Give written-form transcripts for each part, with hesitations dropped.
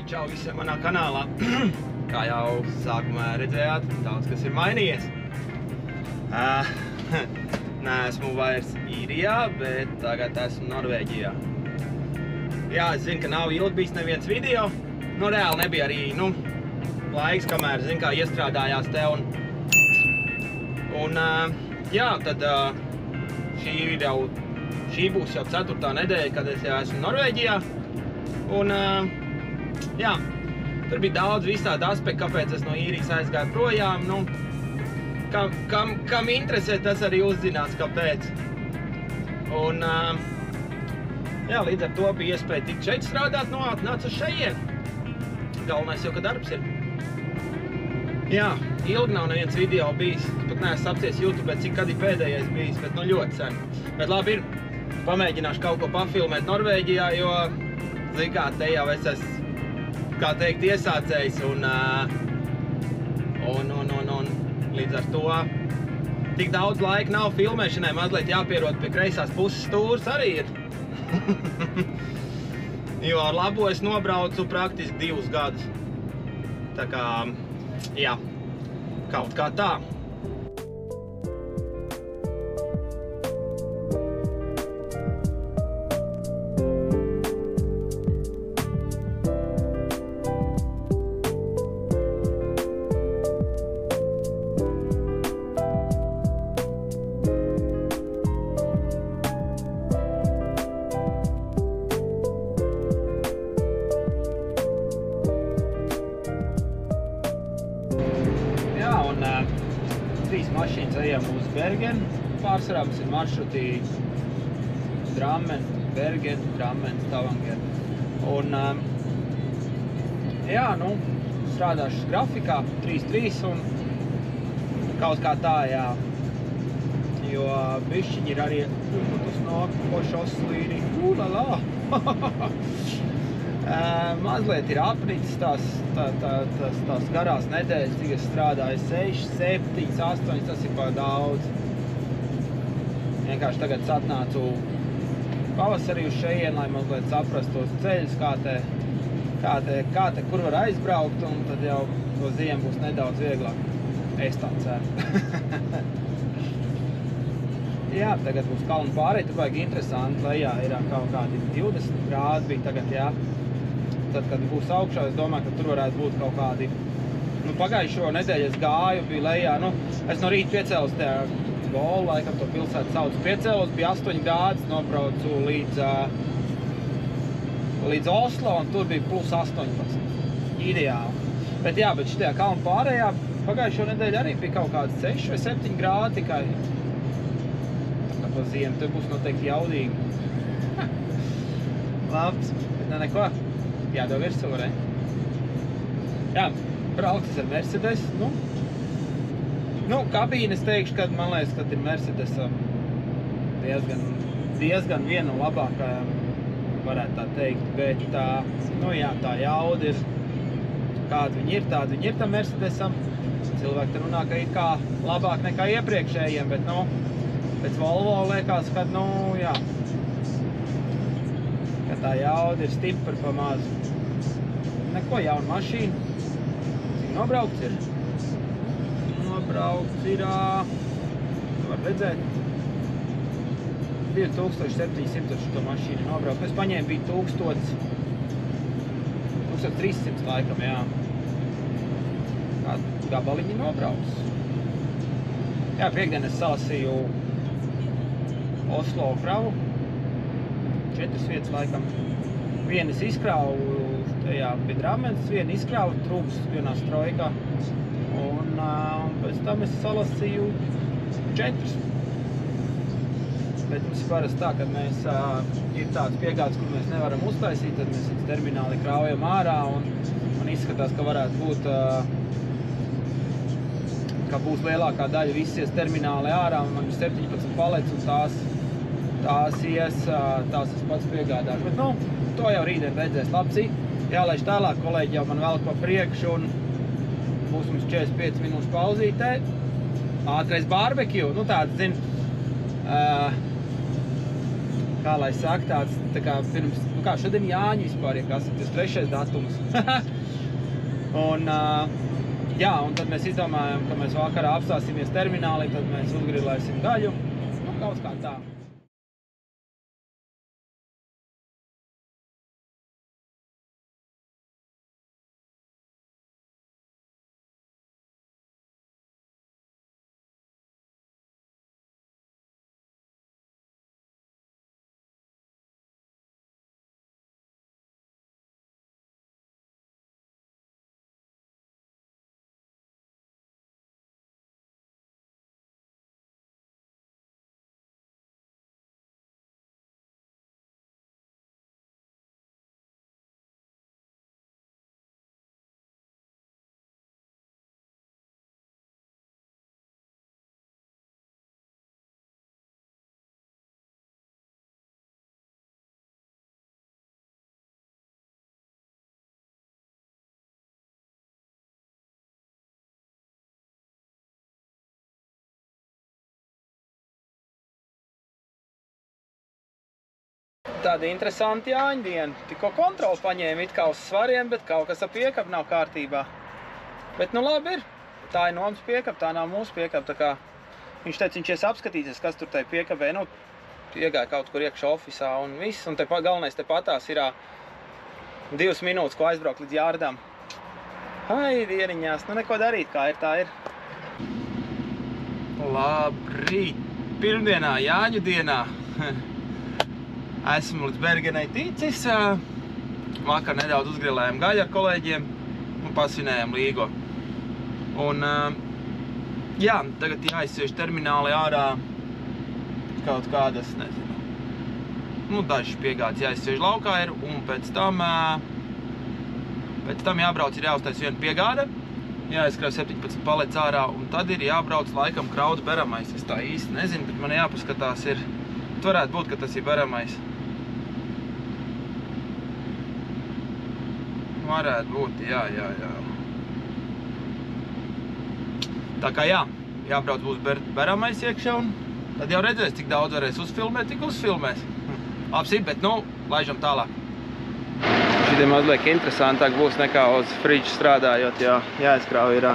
Čau visiem manā kanālā. Kā jau sākumā redzējāt, daudz kas ir mainījies. Neesmu vairs Īrijā, bet tagad esmu Norvēģijā. Jā, es zinu, ka nav ilgi bijis neviens video. Nu, reāli nebija arī, laiks, kamēr, kā iestrādājās te un jā, tad šī būs jau 4. nedēļa, kad es jau esmu Norvēģijā. Un, jā, tur bija daudz visādi aspekti, kāpēc es no Īrijas aizgāju projām. Nu, kam interesē, tas arī uzzinās, kāpēc. Un, jā, līdz ar to bija iespēja tikt šeit strādāt, atnācu uz šeien. Galvenais jau, ka darbs ir. Jā, ilgi nav neviens video bijis. Es pat neesmu apcies YouTube, cik kad ir pēdējais bijis, bet ļoti sen. Bet labi ir, pamēģināšu kaut ko pafilmēt Norvēģijā, jo, zin kā, te jau es esmu, kā teikt, iesācējs un līdz ar to tik daudz laika nav filmēšanai, mazliet jāpierod pie kreisās puses stūrs arī ir. Jo ar labo es nobraucu praktiski 2 gadus. Tā kā, jā, kaut kā tā. Trīs mašīnas ejam uz Bergen. Pārsvarā mums ir maršruti Drammen, Bergen, Drammen, Stavanger. Un, jā, strādāšu grafikā 3-3 un kaut kā tā, jā. Jo bišķiņi ir arī, tas nāk po šoslīni, mazliet ir apnicis tās garās nedēļas, cik es strādāju 6, 7, 8, tas ir pār daudz. Vienkārši tagad atnācu pavasarī uz šeien, lai mazliet saprast tos ceļus, kā te, kur var aizbraukt, un tad jau to ziemu būs nedaudz vieglāk. Es tā ceru. Jā, tagad būs kalnu pārēj, tur vajag interesanti, lejā ir kaut kādi 20 grādi bija tagad, jā. Tad, kad būs augšā, es domāju, ka tur varētu būt kaut kādi, pagājušo nedēļu es gāju, bija lejā, es no rīta piecēlos tajā Golu, laikam to pilsētu sauc, piecēlos, bija 8 grādi, nobraucu līdz Oslo, un tur bija plus 18, ideāli. Bet jā, bet šitajā kalnu pārējā, pagājušo nedēļu arī bija kaut kāds 6 vai 7 grādi tikai. Tā kā pa ziemu, tur būs noteikti jaudīgi. Labs, bet neko. Jādod virsū, re? Jā, brauksis ar Mercedes, kabīnes teikšu, kad man liekas, kad ir Mercedes diezgan viena no labākajām, varētu tā teikt, bet jā, tā jauda ir, kāda viņi ir tā Mercedesam. Cilvēki te runā, ka ir kā labāk nekā iepriekšējiem, bet, pēc Volvo liekas, kad, jā, ka tā jauda ir stipra pa mazu. Neko, jauna mašīna. Cik nobraukts ir? Nobraukts ir, var redzēt, 2700 šo mašīnu nobraukt. Es paņēmu bija 1300 laikam, jā. Kādu gabaliņi nobrauks. Jā, piekdien es salasīju Oslo kravu. 4 vietas laikam. Vienu es izkrāvu tajā pie Drammens, vienu izkrāvu trūks vienā strojkā. Un pēc tam es salasīju 4. Bet mums ir parasti tā, kad mēs ir tāds piegādes, kur mēs nevaram uztaisīt, tad mēs līdz termināli kraujam ārā un izskatās, ka varētu būt, ka būs lielākā daļa visies termināli ārā un man ir 17 palets un tās es pats piegādāšu. Bet, to jau rītdien redzēs labs. Jālaiž tālāk, kolēģi jau man velk pa priekšu un būs mums 45 minūšu pauzītē. Ātrais barbecue, tāds, zin, kā lai saka, tāds, tā kā pirms Nu kā, šodien Jāņi vispār, ja kas ir 23. datums. Un, jā, un tad mēs izdomājam, ka mēs vakarā apstāsimies terminālī, tad mēs uzgrilēsim gaļu. Nu, kaut kā tā. Tāda interesanta Jāņa diena. Tikko kontroli paņēma it kā uz svariem, bet kaut kas ar piekapu nav kārtībā. Bet nu labi ir. Tā ir Nomas piekapa, tā nav mūsu piekapa. Tā kā viņš teica, viņš ies apskatīties, kas tur tai piekapē. Nu, iegāja kaut kur iekšā ofisā un viss. Un te galvenais te patās ir 2 minūtes, ko aizbraukt līdz Jārdam. Ai, dieniņās, nu neko darīt, kā ir, tā ir. Labrīt! Pirmdienā, Jāņu dienā. Esmu līdz Bergenai ticis. Vakar nedaudz uzgrilējām gaļu ar kolēģiem un pasvinējām Līgo. Un, jā, tagad jāizsiež termināli ārā kaut kādas, nezinu, nu, dažas piegādes jāizsiež laukā ir, un pēc tam jābrauc, ir jāuztais viena piegāde, jāizkrauj 17 palets ārā, un tad ir jābrauc laikam krauts beramais. Es tā īsti nezinu, bet man jāpaskatās ir, varētu būt, ka tas ir beramais. Varētu būt, jā. Tā kā jā, jābrauc būs beramais iekšā, un tad jau redzēs, cik daudz varēs uzfilmēt, tik uzfilmēs. Labs, bet nu, laižam tālāk. Šitie mazliet interesantāk būs nekā uz friģa strādājot, jo jāizkrauj ir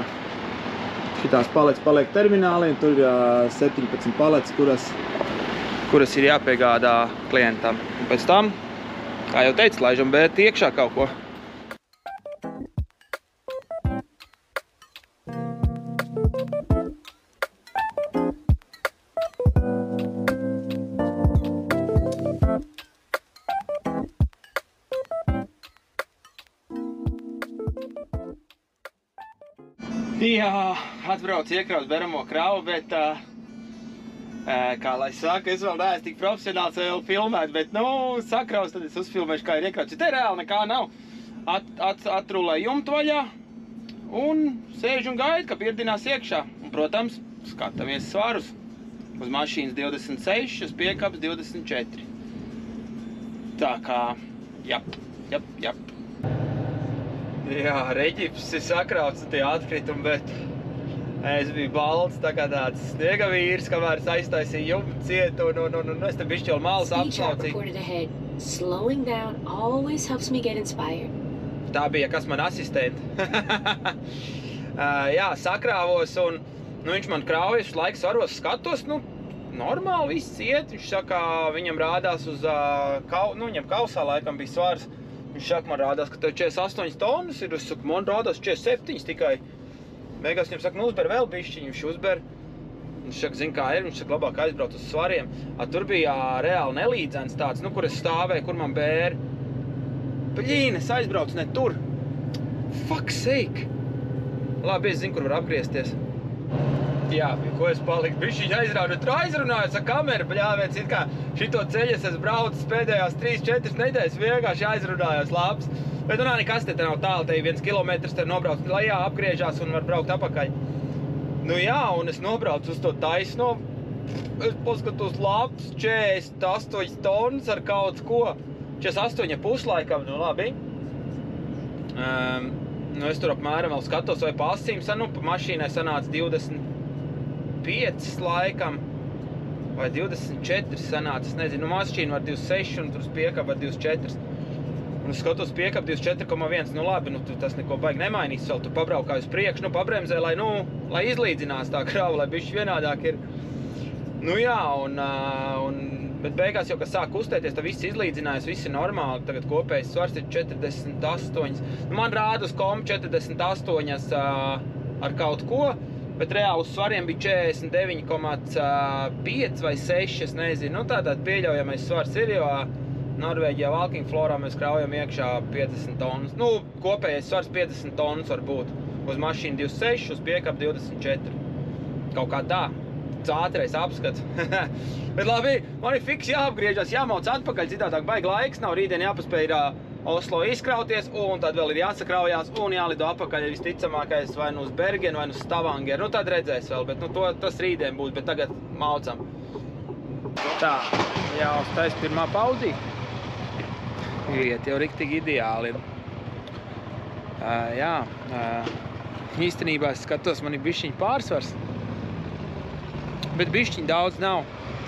šitās palets paliek terminālī, un tur ir 17 palets, kuras ir jāpiegādā klientam. Un pēc tam, kā jau teicu, laižam bērti iekšā kaut ko. Jā, atbrauc iekraut beramo kravu, bet, kā lai saka, es vēl neesmu tik profesionāls vēl filmēt, bet, nu, sakraus, tad es uzfilmēšu, kā ir iekrauts. Ja te reāli nekā nav, atrulē jumtu vaļā un sēž un gaida, ka pirdinās iekšā. Un, protams, skatāmies svarus. Uz mašīnas 26, uz piekaps 24. Tā kā, jap. Jā, reģips ir sakrauts tie atkritumi, bet es biju balts, tā kā tāds sniega vīrs, kamēr es aiztaisīju jumtu cietu, un es te bišķi jau malas apslaucīju. Tā bija, kas man asistenti. Jā, sakrāvos, un viņš man kraujas, laiks svaros skatos, nu, normāli viss iet. Viņš saka, viņam rādās uz, viņam kausā laikam bija svars. Viņš saka, man rādās, ka tev 48 tonnas ir, es saku, man rādās 47 tikai. Beigās viņam saka, nu uzber vēl bišķiņu, viņš uzber. Viņš saka, zin kā ir, viņš saka, labāk aizbrauc uz svariem. Tur bija reāli nelīdzens tāds, nu, kur es stāvēju, kur man bēri. Bļīn, es aizbraucu, ne tur. Fuck's sake. Labi, es zinu, kur var apgriezties. Jā, ko es paliku bišķiņu aizraudu. Tur aizrunājos ar kameru, bļāviens, it kā šito ceļu es braucu pēdējās 3-4 nedēļas, vienkārši aizrunājos labs. Bet nu nekas te nav tālu, te ir 1 kilometrs, te nobrauc lejā, apgriežās un var braukt apakaļ. Nu jā, un es nobraucu uz to taisno, es paskatos labs, 48 tonnas ar kaut ko, 48,5 laikam, nu labi. Nu es tur apmēram vēl skatos, vai pa asīm, nu pa mašīnai sanāca 25 laikam, vai 24 sanāca, es nezinu, nu mašīna var 26 un tur uz piekaba var 24. Un es skatos piekap 24,1, nu labi, nu tas neko baigi nemainīs vēl, tu pabraukā uz priekšu, nu pabremzē, lai izlīdzinās tā krava, lai bišķi vienādāk ir. Nu jā, bet beigās jau, kas sāk kustēties, tad viss izlīdzinājās, viss ir normāli, tagad kopējais svars ir 48. Nu, man rāda uz komu 48 ar kaut ko, bet reāli uz svariem bija 49,5 vai 6, es nezinu. Nu, tātad pieļaujamais svars ir, jo Norvēģijā Valking Florā mēs kraujam iekšā 50 tonnas. Nu, kopējais svars 50 tonnas var būt. Uz mašīnu 26, uz piekap 24. Kaut kā tā. Ātrais apskats. Bet labi, man ir fiks jāapgriežas, jāmauc atpakaļ, citādāk baigi laiks nav, rītdien jāpaspēj Oslo izkrauties, un tad vēl ir jāsakraujās, un jālido atpakaļ visticamākais vai nu uz Bergenu, vai nu uz Stavanger. Nu, tad redzēs vēl, bet nu, tas rītdien būs, bet tagad maucam. Tā, jāuztais pirmā pauzī. Iet jau riktīgi ideāli ir. Īstenībā es skatos, man ir bišķiņ pārsvars. Bet bišķiņ daudz nav.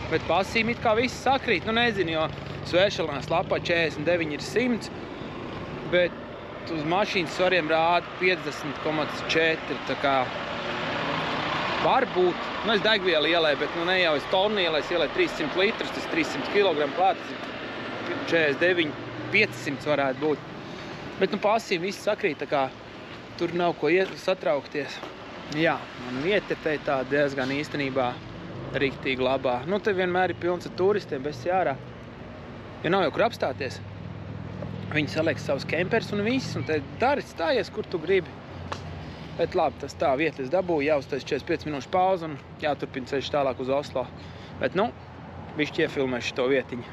Bet pasīm it kā viss sakrīt. Nu nezinu, jo svešalnās lapā 49 ir 100. Bet uz mašīnas svariem rāda 50,4. Tā kā varbūt, nu es degvielu ielēju, bet nu ne jau es tonu ielēju, es ielēju 300 litrus, tas 300 kg klāt, 49, 500 varētu būt. Bet nu pasīm viss sakrīt, tā kā tur nav ko satraukties. Jā, man vietetei tā diezgan īstenībā riktīgi labā. Nu, te vienmēr ir pilns ar turistiem, bez jārā. Ja nav jau kur apstāties, viņi saliek savus kempers un viss, un te dari stājies, kur tu gribi. Bet labi, tas tā vietas dabūja, jāuztais 45 minūšu pauze un jāturpina ceļš tālāk uz Oslo. Bet, nu, bišķi iefilmēšu šo vietiņu.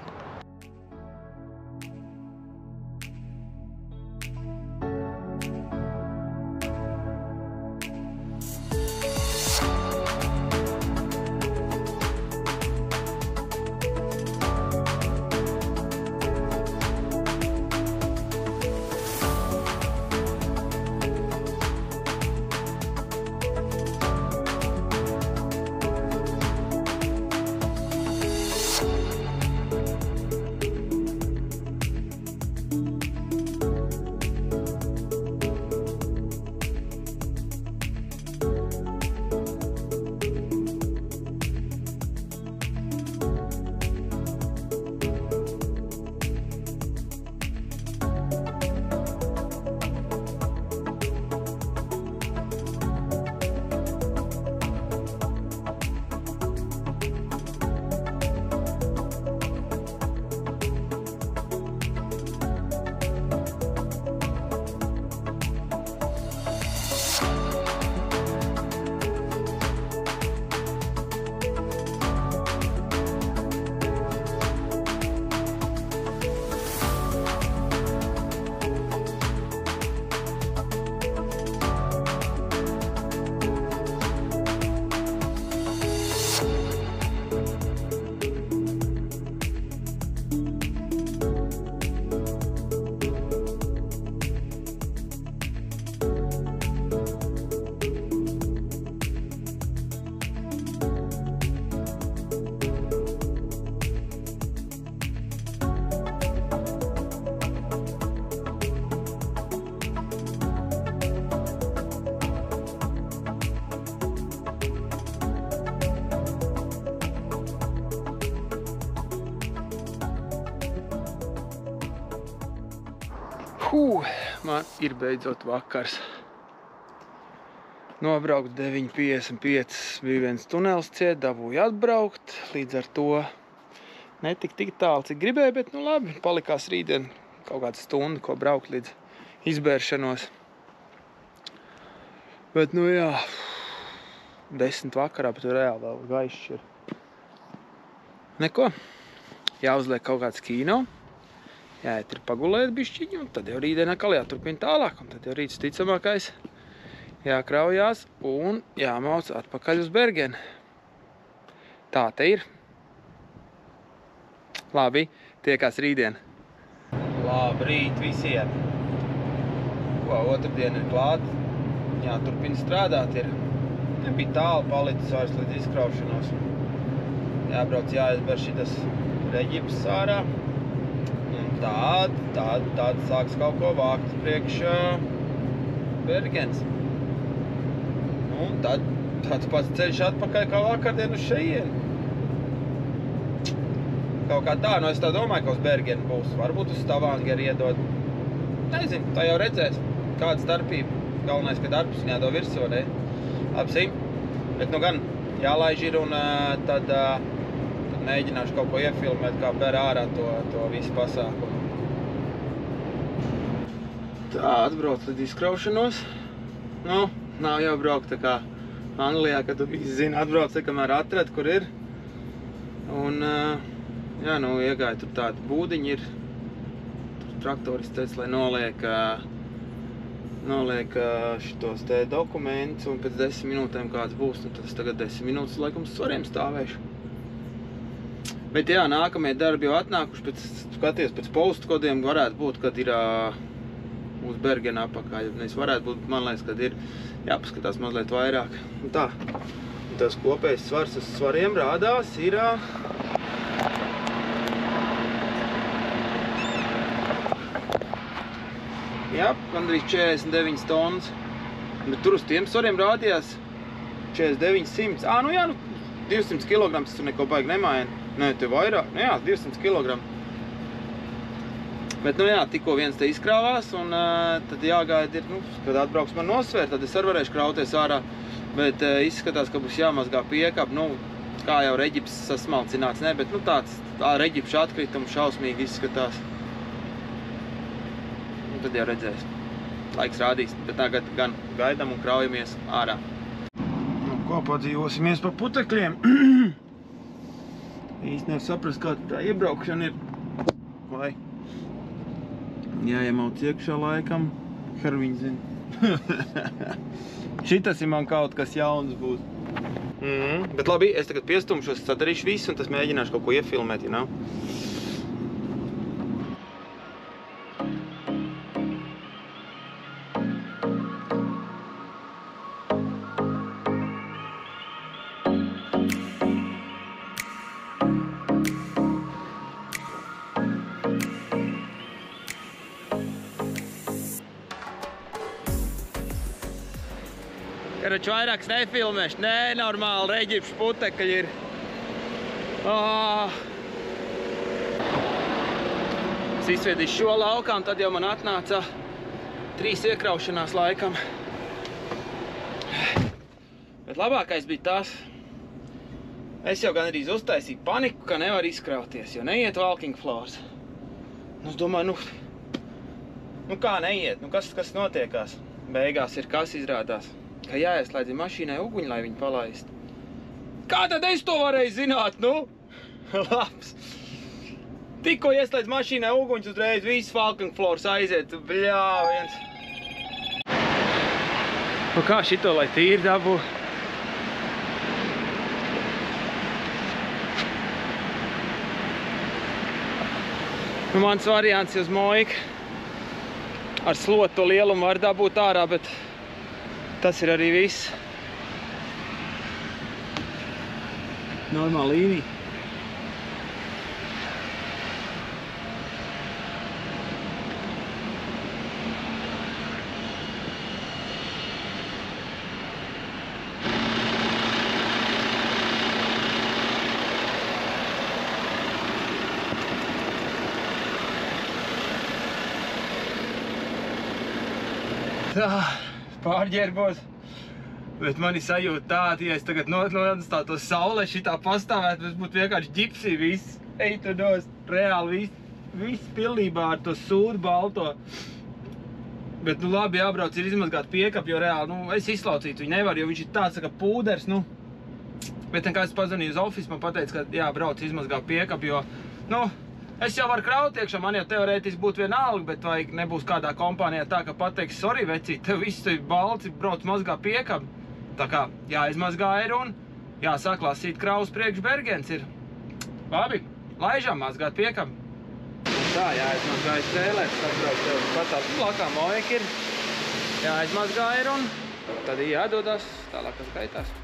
Man ir beidzot vakars. Nobraukt 9,55, bija viens tunels ciet, dabūju atbraukt, līdz ar to netik tik tālu, cik gribēju, bet nu labi, palikās rītdien kaut kāda stunda, ko braukt līdz izbēršanos. Bet nu jā, 10 vakarā, bet reāli vēl gaišs ir. Neko, jāuzliek kaut kāds kino. Jāiet ir pagulēt bišķiņu, un tad jau rītdien atkal jāturpina tālāk, un tad jau rīts ticamākais jākraujās un jāmauc atpakaļ uz Bergenu. Tā te ir. Labi, tiekās rītdien. Labrīt visiem. Otrdien ir klāt. Jāturpina strādāt ir. Nebija tālu palicis vairs līdz izkraušanos. Jābrauc jāizber šitas reģips ārā. tad sāks kaut ko vākt priekš Bergens. Un tad tāds pats ceļš atpakaļ kā vakardien uz šejieni. Kaut kā tā, es tā domāju, ka uz Bergenu būs. Varbūt uz Stavanger iedod. Nezinu, tā jau redzēs. Kāda starpība. Galvenais, ka darbs viņā do virsū, ne? Labi, bet nu gan jālaiž ir un tad mēģināšu kaut ko iefilmēt, kā ber ārā to visu pasākumu. Tā, atbrauc līdz izkraušanos. Nu, nav jau braukt tā kā Anglijā, kad tu visi zini, atbrauc, kamēr atrad, kur ir. Un, jā, nu, iegāja tur tādi būdiņi ir. Tur traktorists teica, lai noliek šitos te dokumentus, un pēc 10 minūtēm kāds būs, un tad es tagad 10 minūtes laikam svariem stāvēšu. Bet jā, nākamie darbi jau atnākuši, skaties pēc postu kodiem, varētu būt, kad ir uz Bergena apakā, ja nevis varētu būt, man liekas, kad ir jāpaskatās mazliet vairāk. Un tā, un tas kopējs svars uz svariem rādās ir jā, gandrīz 49 tonnas. Bet tur uz tiem svariem rādījās 4900. Nu jā, 200 kg, tas tur neko baigi nemaina. Nē, te vairāk. Nu jā, 200 kg. Bet, nu jā, tikko viens te izkrāvās, un tad jāgaida ir, kad atbrauks man nosvērt, tad es arī varēšu krauties ārā. Bet izskatās, ka būs jāmazgā piekap, kā jau reģips sasmalcināts, ne, bet, tāds reģipša atkritums šausmīgi izskatās. Tad jau redzēs. Laiks rādīs, bet tagad gan gaidam un kraujamies ārā. Ko padzīvosimies pa putekļiem? Īsti nevar saprast, kā tā iebraukšana ir. Vai jāiemauc iekšā laikam. Herviņ zina. Šitas ir man kaut kas jauns būs. Bet labi, es tagad piestumšos, sadarīšu visu un tas mēģināšu kaut ko iefilmēt, ja nav. Karač vairāks nefilmēšu, nenormāli reģipšu putekļi ir. Es izsviedīšu šo laukā un tad jau man atnāca 3 iekraušanās laikam. Bet labākais bija tas, es jau gan arī uztaisīju paniku, ka nevar izkrauties, jo neiet walking floors. Es domāju, kā neiet, kas notiekās? Beigās ir kas izrādās. Ka jāieslēdz mašīnai uguņi, lai viņu palaist. Kā tad es to varēju zināt, Labs. Tikko ieslēdz mašīnai uguņus, uzreiz viss walking floors aiziet. Bļāviens. Kā šito, lai tīri dabū? Mans variants uz moika. Ar slotu lielumu var dabūt ārā, bet tas ir arī viss. Normāla līnija. Tā, pārģērbos, bet mani sajūta tāda, ja es tagad nostātos saulē šitā pastāvēt, es būtu vienkārši ģipsī viss, eitu nost, reāli viss pilnībā ar to sūdu balto. Bet, labi, jābrauc ir izmazgāt piekap, jo reāli, es izslaucīt viņu nevaru, jo viņš ir tāds, kā pūders, Bet, kā es pazvanīju uz office, man pateica, ka jābrauc izmazgāt piekap, jo, es jau varu kraut iekšā, man jau teorētiski būtu vienalga, bet vai nebūs kādā kompānijā tā, ka pateiks, sorry, vecīt, tev viss ir balts, brauc mazgā piekab. Tā kā jāizmazgā ir un jāsāk lasīt kraus priekš Bergens ir. Labi, laižam mazgāt piekab. Tā, jāizmazgā ir cēlēt, atbrauc tev patās plakā mojek ir. Jāizmazgā ir un tad jādodas tālākas gaitās.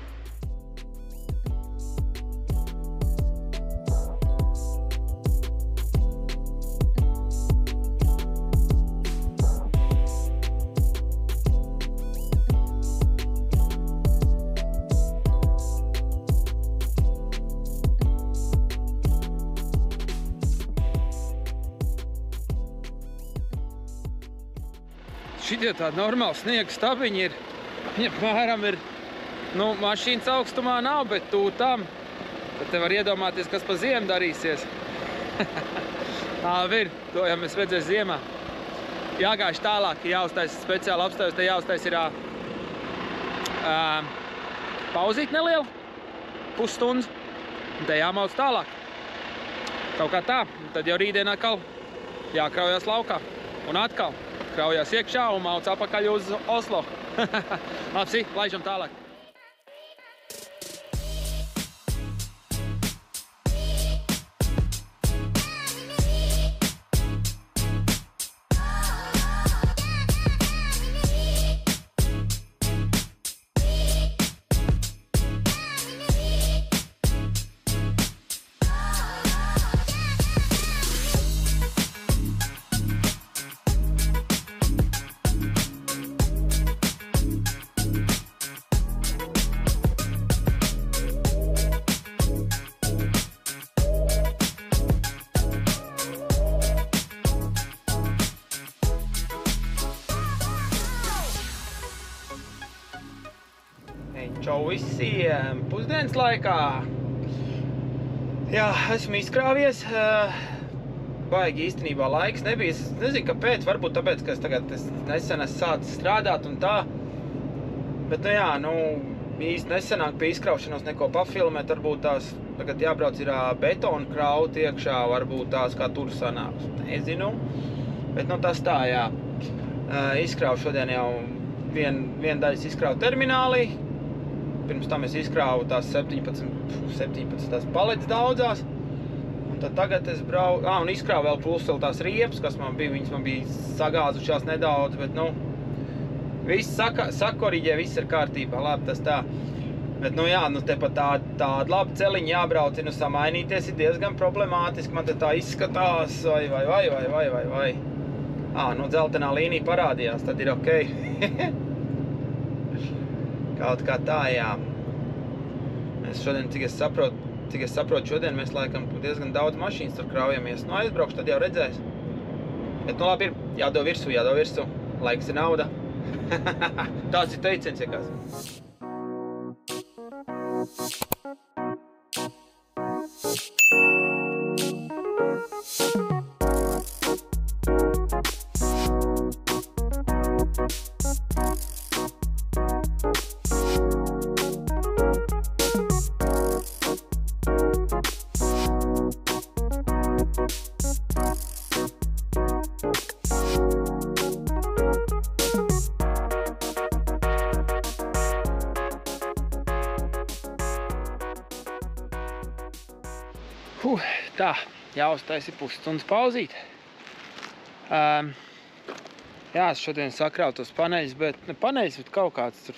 šitie tādi normāli sniega stabiņi ir. Viņa apmēram ir, nu, mašīnas augstumā nav, bet tū tam. Tad te var iedomāties, kas pa ziemu darīsies. Labi ir, to jau mēs redzēs ziemā. Jāgājuši tālāk, jāuztais speciāli apstājas, te jāuztais ir pauzīt nelielu, pusstundas, un te jāmauc tālāk. Kaut kā tā, tad jau rītdien atkal jākraujās laukā. Un atkal kraujās iekšā un mauc apakaļ uz Oslo. Labi, laižam tālāk. Čau visiem pusdienas laikā. Jā, esmu izkrāvies. Baigi īstenībā laiks nebija. Es nezinu, kāpēc. Varbūt tāpēc, ka es tagad nesen esmu sācis strādāt un tā. Bet, nu jā, īsti nesenāk pie izkraušanos neko pafilmēt. Varbūt tās tagad jābrauc ir betona kraut iekšā. Varbūt tās kā tur sanāks. Nezinu. Bet, tas tā, jā. Izkrāvu šodien jau vienu daļas izkrāvu terminālī. Pirms tam es izkrāvu tās 17 tās palets daudzās. Un tad tagad es braucu, un izkrāvu vēl plus vēl tās riepas, kas viņas man bija sagāzušās nedaudz, bet, viss sakoriģē, viss ir kārtībā, labi, tas tā. Bet, jā, tepat tāda laba celiņa jābrauc, samainīties ir diezgan problemātiski, man te tā izskatās, vai. Dzeltenā līnija parādījās, tad ir okei. Kaut kā tā, jā. Mēs šodien, cik es saprotu, šodien mēs laikam diezgan daudz mašīnas tur kraujamies. Aizbraukšu, tad jau redzēs. Bet, labi ir, jādod virsū. Laiks ir nauda. Tāds ir teiciens, ja kas. Tā, jāuztaisa pusstundas pauzīt. Jā, es šodien sakrāvu tos paneļus, bet kaut kāds tur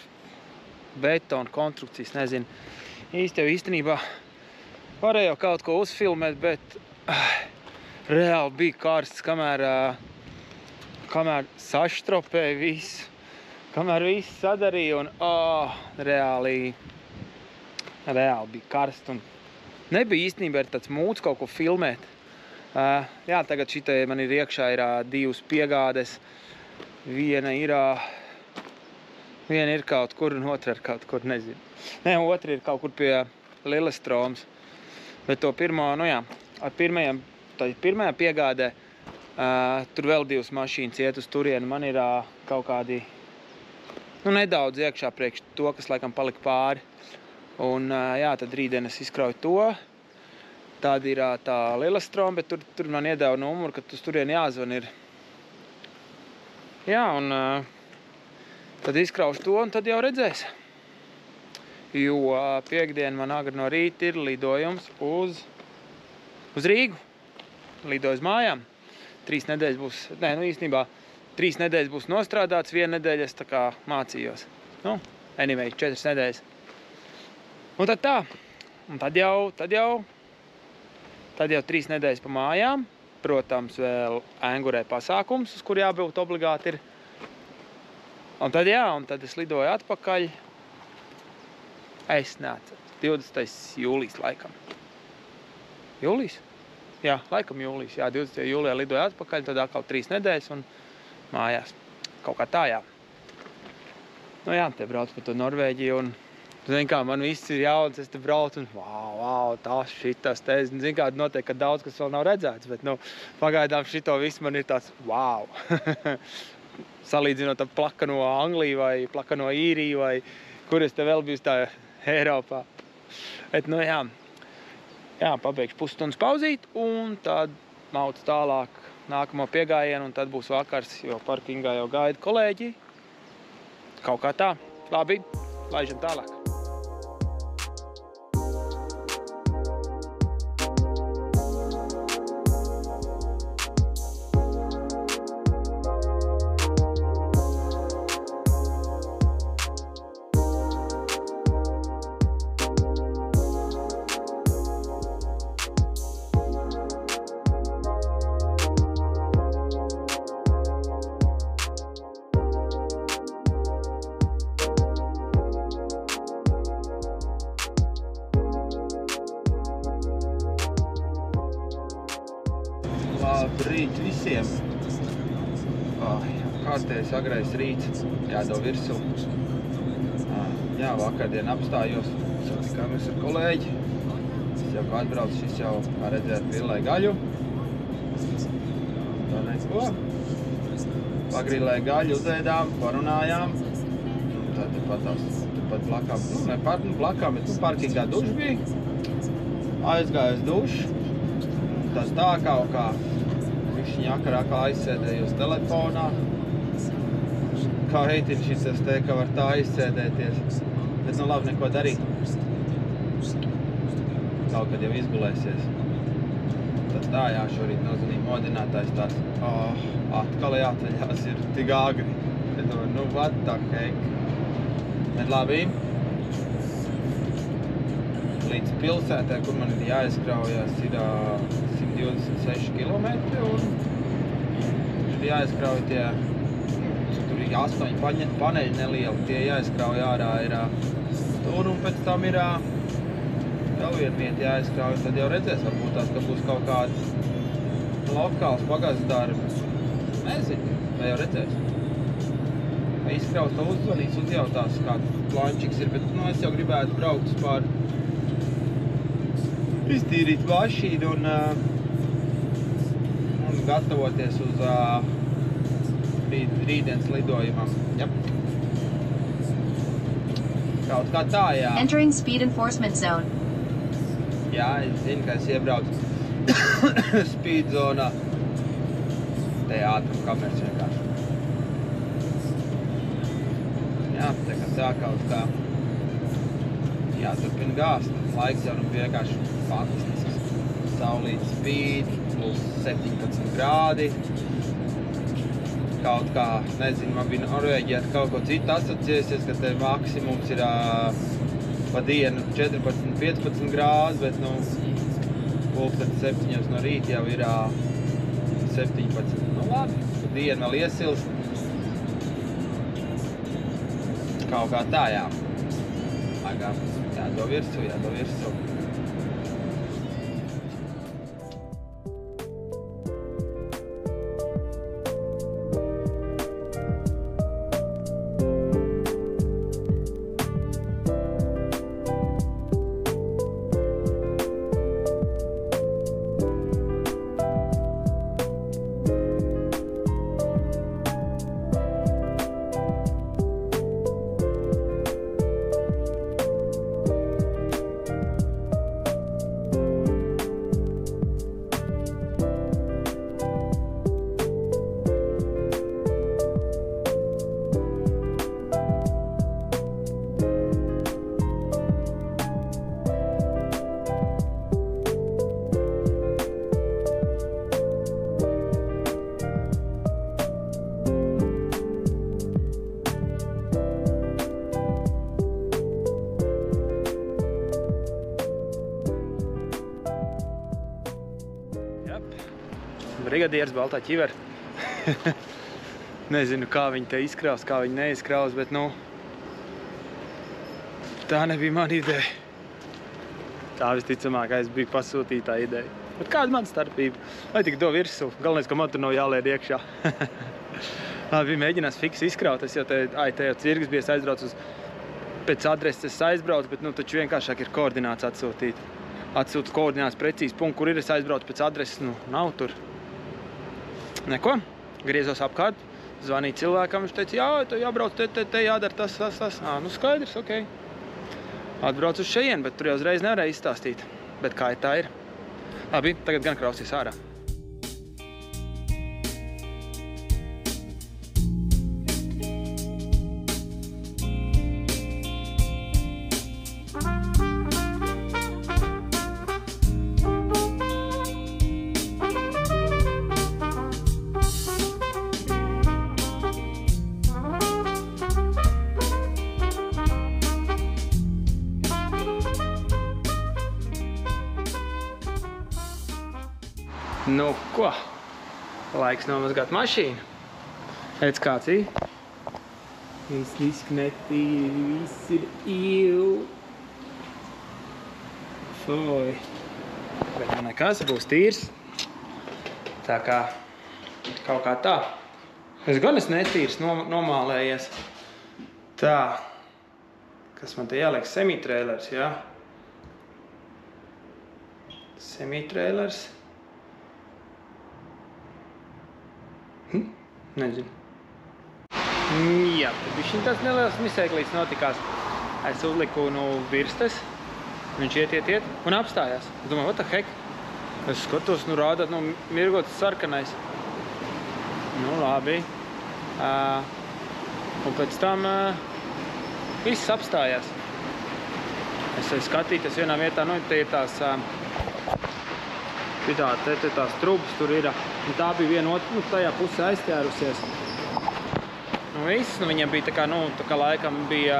betona konstrukcijas, nezinu. Īstenībā varēju kaut ko uzfilmēt, bet reāli bija karsts, kamēr saštropēja visu, kamēr visu sadarīja un reāli bija karsts un nebija īstenībā tāds mūds kaut ko filmēt. Jā, tagad šitai man ir iekšā ir divas piegādes. Viena ir kaut kur un otra ir kaut kur, nezinu. Otra ir kaut kur pie Lillestroms. Bet to pirmo, ar pirmajā piegādē tur vēl divas mašīnas iet uz turienu. Man ir kaut kādi, nedaudz iekšā priekš to, kas laikam palika pāri. Un, jā, tad rītdien es izkrauju to. Tāda ir tā Lillestrom, bet tur man iedeva numuru, ka uz turien jāzvan ir. Jā, un tad izkraušu to, un tad jau redzēs. Jo piekdien man agri no rīta ir lidojums uz Rīgu. Lidoju uz mājām. 3 nedēļas būs, īstenībā 3 nedēļas būs nostrādāts, 1 nedēļa es tā kā mācījos. Anyway, 4 nedēļas. Un tad tā, un tad jau 3 nedēļas pa mājām, protams, vēl Engurē pasākums, uz kur jābūt obligāti ir. Un tad es lidoju atpakaļ. Es neatceru, 20. jūlijas laikam. Jūlijas? Jā, laikam jūlijas. Jā, 20. jūlijā lidoju atpakaļ, tad atkal 3 nedēļas un mājās. kaut kā tā, jā. Nu jā, te brauc pa to Norvēģiju un, zin kā, man viss ir jauns, es te braucu un wow, tas, šitas, te, zin kā, noteikti, ka daudz, kas vēl nav redzēts, bet, nu, pagaidām šito viss man ir tāds wow. Salīdzinot ar plakano Angliju vai plakano Īriju vai kur es te vēl biju tā Eiropā. Bet, nu jā, pabeigšu pusstundas pauzīt un tad mauc tālāk nākamo piegājienu un tad būs vakars, jo parkingā jau gaida kolēģi. Kaut kā tā. Labi, laižam tālāk. Labrīt visiem! Kārtējs agrais rīts, jādod virsū. Jā, vakardien apstājos, satikāmies ar kolēģi. Es jau kā atbraucu, šis jau, kā redzēt, grillēja gaļu. Tā neko. Pagrillēja gaļu, uzēdām, parunājām. Tad tepat blakām, nu ne blakām, bet parkingā dušs bija. Aizgāju uz dušu. Tas tā kaut kā višķiņ akarākā aizsēdējos telefonā. Kā heitin šitas te, ka var tā aizsēdēties. Bet nu labi, neko darīt. Kaut kad jau izgulēsies. Tad tā, jā, šorīt nozīmīgi modinātājs tās. Atkal jāceļās ir tik agri. Es domāju, nu what the heck. Bet labi. Līdz pilsētē, kur man ir jāizkraujās, ir 126 kilometri un ir jāizkrauj tie, tur ir 8 paneļi nelieli, tie jāizkrauj ārā ir tur un pēc tam ir vēl viena vieta jāizkrauj, tad jau redzēs, varbūt tās, ka būs kaut kāds lokāls pagasts darbs. Nezinu, vai jau redzēs. Vai izkraus to uzzvanīs, uzjautās, kāds plančiks ir, bet nu, es jau gribētu braukt pār iztīrīt mašīnu un gatavoties uz rītdienas lidojumam. Jep. Kaut kā tā, jā. Entering speed enforcement zone. Jā, es zinu, ka es iebraucu speed zonā. Te ātrum kameras vienkārši. Jā, te kā tā kaut kā jāturpina gāzt. Laiks jau nu vienkārši fantastisks. Saulīt spīd, plus 17 grādi. Kaut kā, nezinu, man bija Norvēģijā kaut ko citu asociēsies, ka te maksimums ir pa dienu 14-15 grādi, bet nu, pulksten 7 no rīta jau ir 17. Nu labi, pa dienu vēl iesils. Kaut kā tā, jā. Agam. Jādod virsū. Brigadieris, baltā ķivera. Nezinu, kā viņi te izkraus, kā viņi neizkraus, bet, nu, tā nebija mana ideja. Tā visticamākais bija pasūtītā ideja. Bet kāda man starpība? Lai tik do virsū, galvenais, ka man tur nav jālied iekšā. Labi, mēģinās fiks izkraut. Es jau te jau cirgas bijis aizbrauc uz pēc adreses aizbrauc, bet nu taču vienkāršāk ir koordināts atsūtīt. Atsūtu koordināts precīzi punktu, kur ir es aizbraucu pēc adreses, nu nav tur. Neko, griezos apkārt, zvanīju cilvēkam, viņš teica, jā, tev jābrauc, te jādara tas. Nu skaidrs, okei. Atbrauc uz šeien, bet tur jau uzreiz nevarēja izstāstīt. Bet kā tā ir? Labi, tagad gan krausīs ārā. Nu, ko? Laiks nomazgāt mašīnu. Redz kāds ir? Viss disknetīvi, viss ir īv. Foj. Bet man nekas būs tīrs. Tā kā kaut kā tā. Es gan netīrs nomālējies. Tā. Kas man te jāliek? Semitrēlers, jā? Semitrēlers. Nezinu. Jā, tad bišķiņ tāds neliels misēklīts notikās. Es uzliku virstes, viņš iet un apstājās. Es domāju, what the heck? Es skatos, rādāt, mirgots sarkanais. Nu, labi. Un pēc tam viss apstājās. Es skatīties vienā vietā, te ir tās tās trubas tur ir, un tā bija viena otru, tajā pusē aizķērusies. Viss, viņam bija tā kā laikam bija,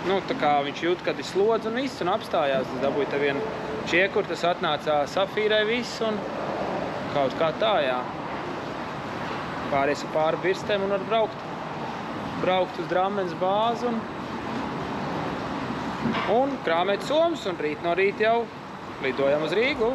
tā kā viņš jūt, kad ir slodz un viss, un apstājās. Es dabūju te vienu čiekur, tas atnāca safīrai viss, un kaut kā tā, jā. Pāries pāri virstēm un var braukt uz Drammenes bāzi un krāmēt somas, un rīt no rīta jau lidojam uz Rīgu.